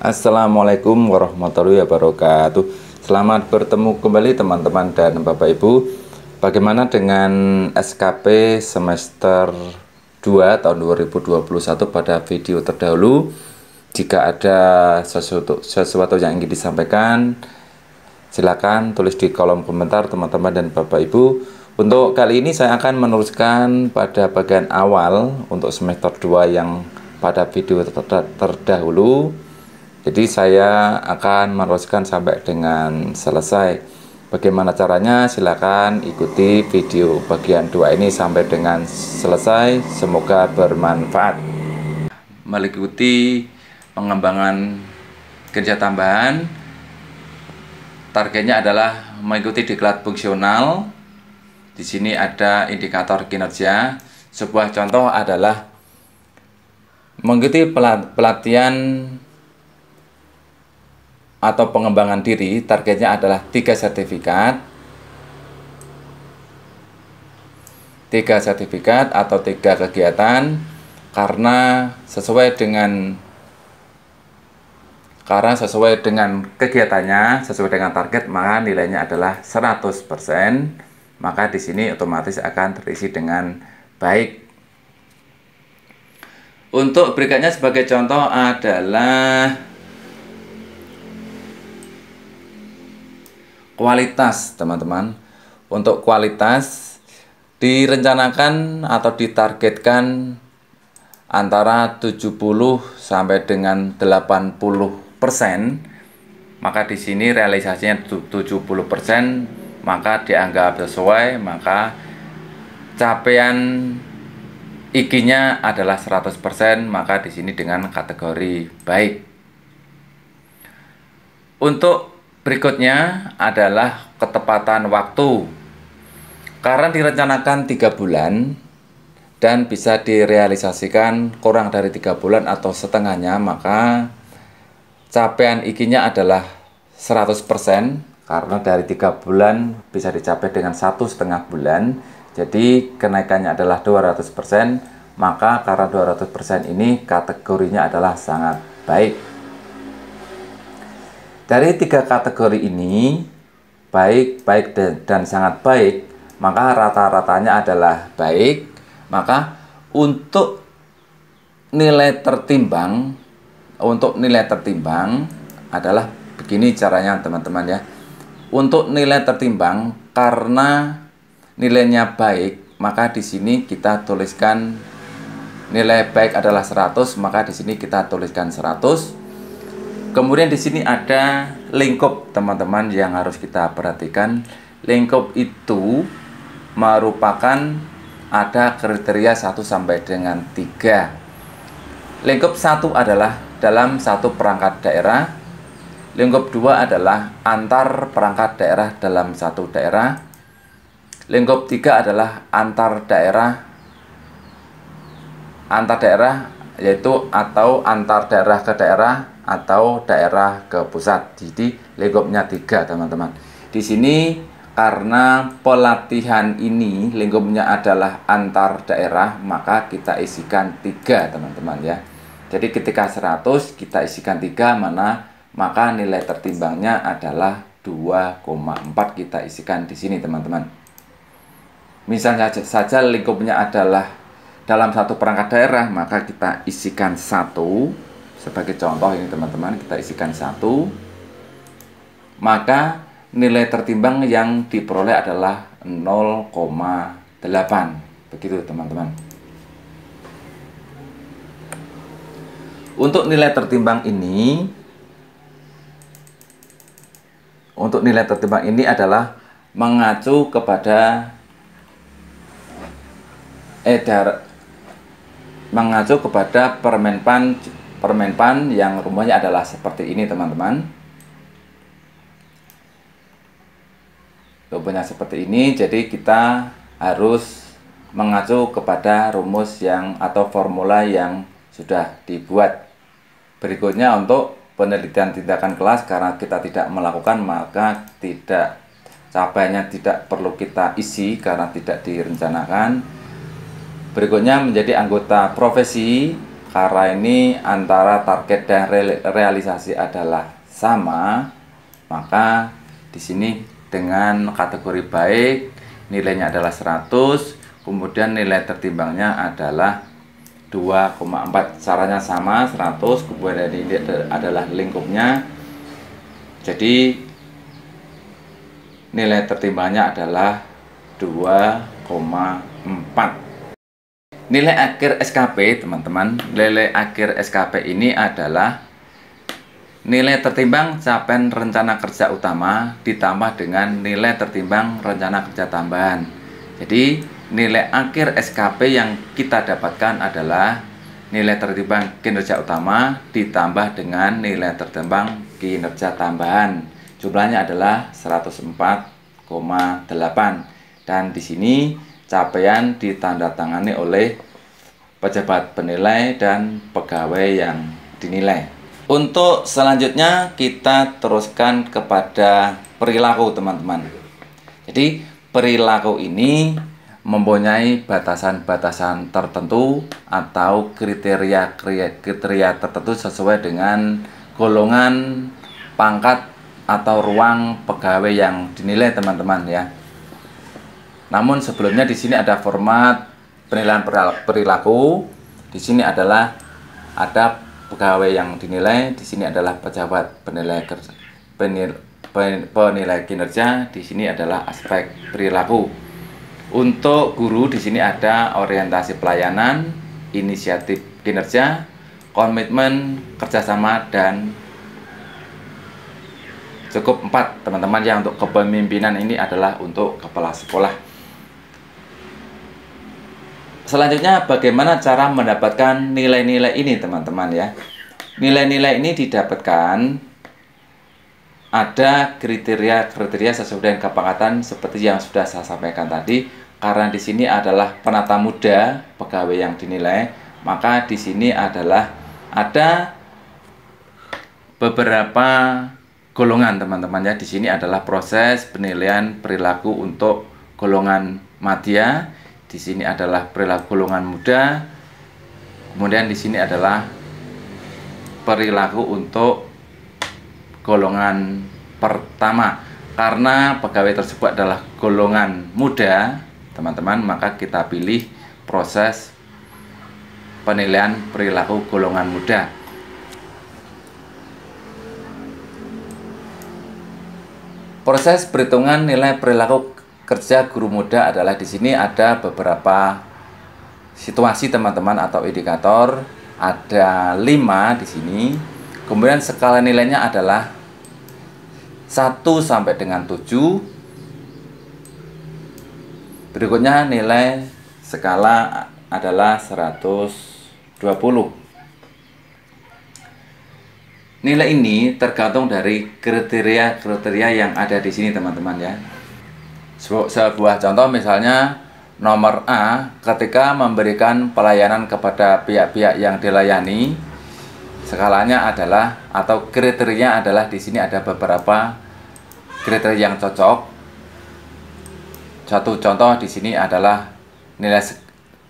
Assalamualaikum warahmatullahi wabarakatuh. Selamat bertemu kembali teman-teman dan Bapak Ibu. Bagaimana dengan SKP semester 2 tahun 2021 pada video terdahulu? Jika ada sesuatu yang ingin disampaikan, silakan tulis di kolom komentar teman-teman dan Bapak Ibu. Untuk kali ini saya akan meneruskan pada bagian awal untuk semester 2 yang pada video terdahulu. Jadi saya akan meneruskan sampai dengan selesai. Bagaimana caranya? Silakan ikuti video bagian 2 ini sampai dengan selesai. Semoga bermanfaat. Mengikuti pengembangan kerja tambahan, targetnya adalah mengikuti diklat fungsional. Di sini ada indikator kinerja. Sebuah contoh adalah mengikuti pelatihan atau pengembangan diri. Targetnya adalah 3 sertifikat atau 3 kegiatan, karena sesuai dengan kegiatannya, sesuai dengan target, maka nilainya adalah 100%. Maka di sini otomatis akan terisi dengan baik. Untuk berikutnya sebagai contoh adalah kualitas, teman-teman. Untuk kualitas direncanakan atau ditargetkan antara 70 sampai dengan 80%. Maka di sini realisasinya 70%, maka dianggap sesuai, maka capaian IQ-nya adalah 100%, maka di sini dengan kategori baik. Untuk berikutnya adalah ketepatan waktu. Karena direncanakan 3 bulan dan bisa direalisasikan kurang dari 3 bulan atau setengahnya, maka capaian IQ-nya adalah 100%. Karena dari 3 bulan bisa dicapai dengan 1,5 bulan. Jadi kenaikannya adalah 200%. Maka karena 200% ini kategorinya adalah sangat baik. Dari 3 kategori ini, baik, dan sangat baik, maka rata-ratanya adalah baik. Maka untuk nilai tertimbang adalah begini caranya, teman-teman ya. Untuk nilai tertimbang, karena nilainya baik, maka di sini kita tuliskan nilai baik adalah 100, maka di sini kita tuliskan 100. Kemudian di sini ada lingkup, teman-teman, yang harus kita perhatikan. Lingkup itu merupakan ada kriteria 1 sampai dengan 3. Lingkup 1 adalah dalam satu perangkat daerah. Lingkup 2 adalah antar perangkat daerah dalam satu daerah. Lingkup 3 adalah antar daerah, yaitu atau antar daerah ke daerah atau daerah ke pusat. Jadi lingkupnya 3, teman-teman. Di sini karena pelatihan ini lingkupnya adalah antar daerah, maka kita isikan 3, teman-teman ya. Jadi ketika 100 kita isikan 3, maka nilai tertimbangnya adalah 2,4, kita isikan di sini, teman-teman. Misalnya saja lingkupnya adalah dalam satu perangkat daerah, maka kita isikan 1. Sebagai contoh ini, teman-teman, kita isikan 1. Maka nilai tertimbang yang diperoleh adalah 0,8. Begitu, teman-teman. Untuk nilai tertimbang ini adalah mengacu kepada Permenpan yang rumusnya adalah seperti ini, teman-teman. Rumusnya seperti ini, jadi kita harus mengacu kepada rumus atau formula yang sudah dibuat. Berikutnya untuk penelitian tindakan kelas, karena kita tidak melakukan, maka capaiannya tidak perlu kita isi karena tidak direncanakan. Berikutnya menjadi anggota profesi. Karena ini antara target dan realisasi adalah sama, maka di sini dengan kategori baik nilainya adalah 100, kemudian nilai tertimbangnya adalah 2,4. Caranya sama, 100, kemudian ini adalah lingkupnya. Jadi nilai tertimbangnya adalah 2,4. Nilai akhir SKP, teman-teman, nilai akhir SKP ini adalah nilai tertimbang capaian rencana kerja utama ditambah dengan nilai tertimbang rencana kerja tambahan. Jadi nilai akhir SKP yang kita dapatkan adalah nilai tertimbang kinerja utama ditambah dengan nilai tertimbang kinerja tambahan. Jumlahnya adalah 104,8. Dan di sini capaian ditandatangani oleh pejabat penilai dan pegawai yang dinilai. Untuk selanjutnya kita teruskan kepada perilaku, teman-teman. Jadi perilaku ini mempunyai batasan-batasan tertentu atau kriteria tertentu sesuai dengan golongan, pangkat atau ruang pegawai yang dinilai, teman-teman ya. Namun sebelumnya di sini ada format penilaian perilaku. Di sini adalah ada pegawai yang dinilai, di sini adalah pejabat penilai kinerja, di sini adalah aspek perilaku. Untuk guru di sini ada orientasi pelayanan, inisiatif kinerja, komitmen kerjasama, dan cukup 4, teman-teman ya. Untuk kepemimpinan ini adalah untuk kepala sekolah. Selanjutnya bagaimana cara mendapatkan nilai-nilai ini, teman-teman ya. Nilai-nilai ini didapatkan ada kriteria sesuai dengan kepangkatan seperti yang sudah saya sampaikan tadi. Karena di sini adalah penata muda pegawai yang dinilai, maka di sini adalah ada beberapa golongan, teman-teman ya. Di sini adalah proses penilaian perilaku untuk golongan madya. Di sini adalah perilaku golongan muda. Kemudian di sini adalah perilaku untuk golongan pertama. Karena pegawai tersebut adalah golongan muda, teman-teman, maka kita pilih proses penilaian perilaku golongan muda. Proses perhitungan nilai perilaku kerja guru muda adalah di sini ada beberapa situasi, teman-teman, atau indikator. Ada 5 di sini. Kemudian skala nilainya adalah 1 sampai dengan 7. Berikutnya nilai skala adalah 120. Nilai ini tergantung dari kriteria yang ada di sini, teman-teman ya. Sebuah contoh misalnya nomor A, ketika memberikan pelayanan kepada pihak-pihak yang dilayani, skalanya adalah atau kriterianya adalah di sini ada beberapa kriteria yang cocok. Satu contoh di sini adalah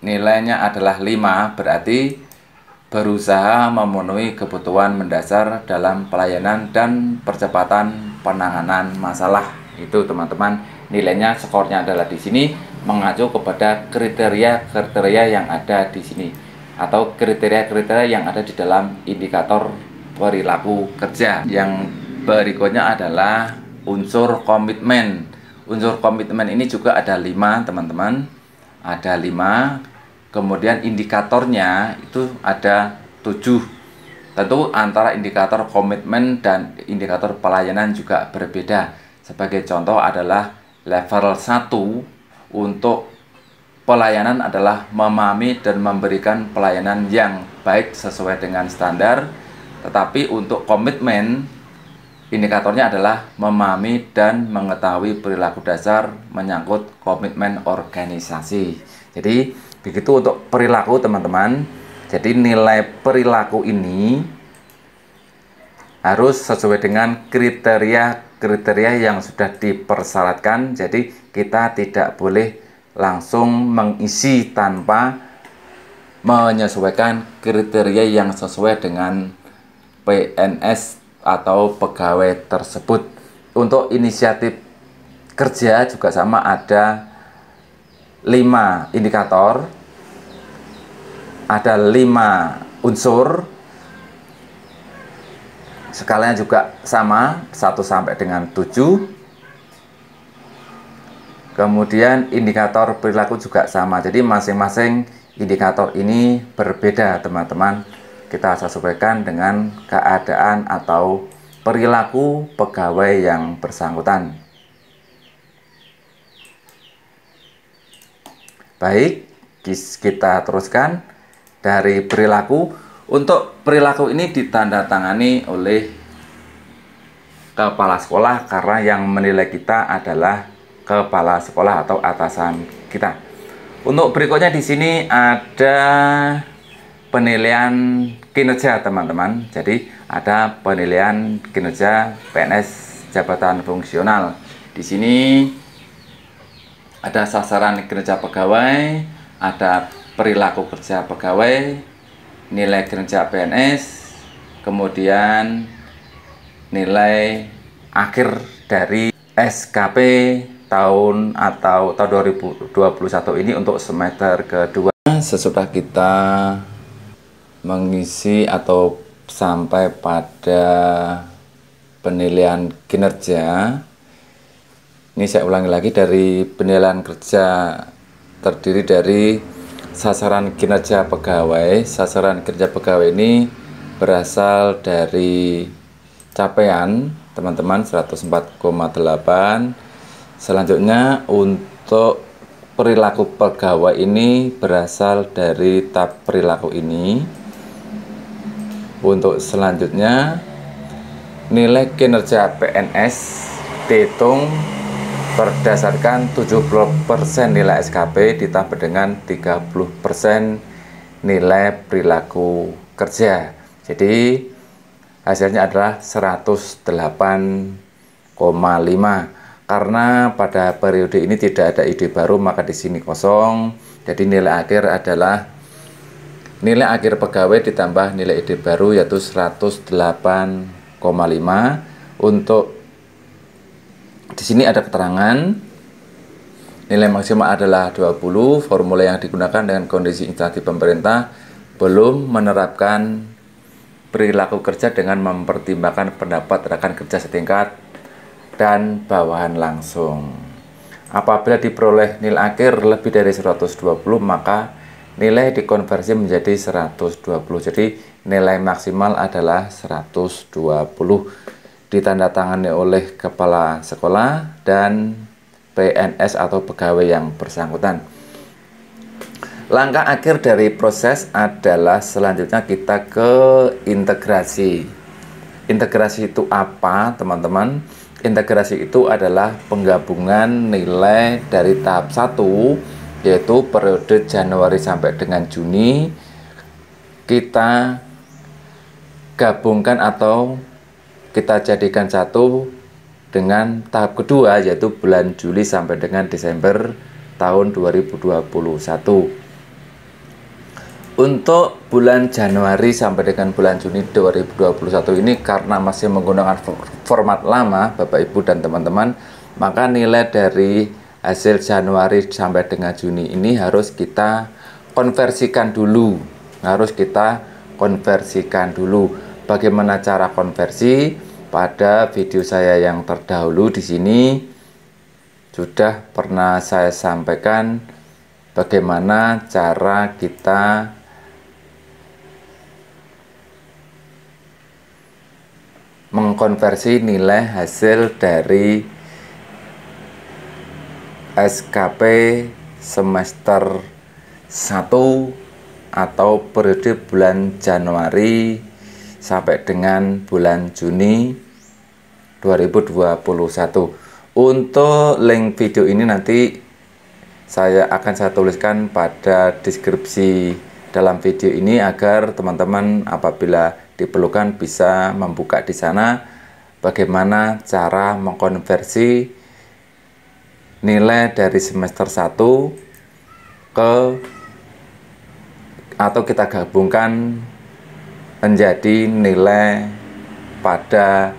nilainya adalah 5, berarti berusaha memenuhi kebutuhan mendasar dalam pelayanan dan percepatan penanganan masalah. Itu, teman-teman. Nilainya, skornya adalah di sini mengacu kepada kriteria yang ada di sini atau kriteria yang ada di dalam indikator perilaku kerja. Yang berikutnya adalah unsur komitmen. Unsur komitmen ini juga ada 5, teman-teman. Ada 5. Kemudian indikatornya itu ada 7. Tentu antara indikator komitmen dan indikator pelayanan juga berbeda. Sebagai contoh adalah level 1 untuk pelayanan adalah memahami dan memberikan pelayanan yang baik sesuai dengan standar. Tetapi untuk komitmen, indikatornya adalah memahami dan mengetahui perilaku dasar menyangkut komitmen organisasi. Jadi begitu untuk perilaku, teman-teman. Jadi nilai perilaku ini harus sesuai dengan kriteria yang sudah dipersyaratkan. Jadi kita tidak boleh langsung mengisi tanpa menyesuaikan kriteria yang sesuai dengan PNS atau pegawai tersebut. Untuk inisiatif kerja juga sama, ada 5 indikator, ada 5 unsur, skalanya juga sama 1 sampai dengan 7. Kemudian indikator perilaku juga sama, jadi masing-masing indikator ini berbeda teman-teman. Kita sesuaikan dengan keadaan atau perilaku pegawai yang bersangkutan. Baik, kita teruskan dari perilaku. Untuk perilaku ini ditandatangani oleh kepala sekolah karena yang menilai kita adalah kepala sekolah atau atasan kita. Untuk berikutnya di sini ada penilaian kinerja teman-teman. Jadi ada penilaian kinerja PNS jabatan fungsional. Di sini ada sasaran kinerja pegawai, ada perilaku kerja pegawai, nilai kinerja PNS, kemudian nilai akhir dari SKP tahun 2021 ini untuk semester kedua. Sesudah kita mengisi atau sampai pada penilaian kinerja, ini saya ulangi lagi, dari penilaian kerja terdiri dari sasaran kinerja pegawai. Sasaran kinerja pegawai ini berasal dari capaian teman-teman 104,8. Selanjutnya untuk perilaku pegawai ini berasal dari tab perilaku ini. Untuk selanjutnya nilai kinerja PNS dihitung berdasarkan 70% nilai SKP ditambah dengan 30% nilai perilaku kerja. Jadi hasilnya adalah 108,5. Karena pada periode ini tidak ada ide baru, maka di sini kosong. Jadi nilai akhir adalah nilai akhir pegawai ditambah nilai ide baru, yaitu 108,5. Untuk di sini ada keterangan nilai maksimal adalah 20. Formula yang digunakan dengan kondisi instansi pemerintah belum menerapkan perilaku kerja dengan mempertimbangkan pendapat rekan kerja setingkat dan bawahan langsung. Apabila diperoleh nilai akhir lebih dari 120, maka nilai dikonversi menjadi 120. Jadi nilai maksimal adalah 120. Ditandatangani oleh kepala sekolah dan PNS atau pegawai yang bersangkutan. Langkah akhir dari proses adalah selanjutnya kita ke integrasi. Integrasi itu apa, teman-teman? Integrasi itu adalah penggabungan nilai dari tahap 1, yaitu periode Januari sampai dengan Juni. Kita gabungkan atau kita jadikan satu dengan tahap kedua, yaitu bulan Juli sampai dengan Desember tahun 2021. Untuk bulan Januari sampai dengan bulan Juni 2021 ini, karena masih menggunakan format lama Bapak Ibu dan teman-teman, maka nilai dari hasil Januari sampai dengan Juni ini harus kita konversikan dulu. Bagaimana cara konversi? Pada video saya yang terdahulu di sini sudah pernah saya sampaikan bagaimana cara kita mengkonversi nilai hasil dari SKP semester 1 atau periode bulan Januari sampai dengan bulan Juni 2021. Untuk link video ini nanti saya tuliskan pada deskripsi dalam video ini agar teman-teman apabila diperlukan bisa membuka di sana bagaimana cara mengkonversi nilai dari semester 1 ke atau kita gabungkan menjadi nilai pada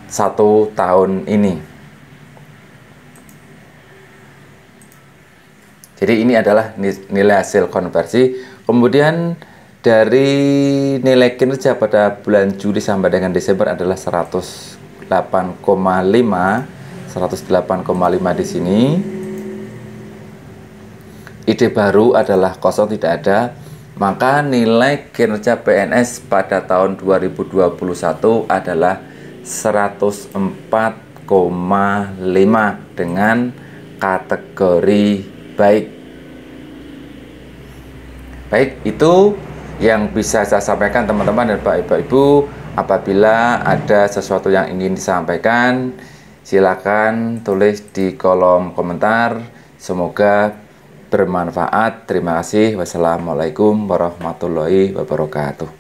1 tahun ini. Jadi ini adalah nilai hasil konversi. Kemudian dari nilai kinerja pada bulan Juli sampai dengan Desember adalah 108,5 di sini. Ide baru adalah kosong, tidak ada. Maka nilai kinerja PNS pada tahun 2021 adalah 104,5 dengan kategori baik. Baik, itu yang bisa saya sampaikan teman-teman dan Bapak Ibu. Apabila ada sesuatu yang ingin disampaikan, silakan tulis di kolom komentar. Semoga bermanfaat. Terima kasih. Wassalamualaikum warahmatullahi wabarakatuh.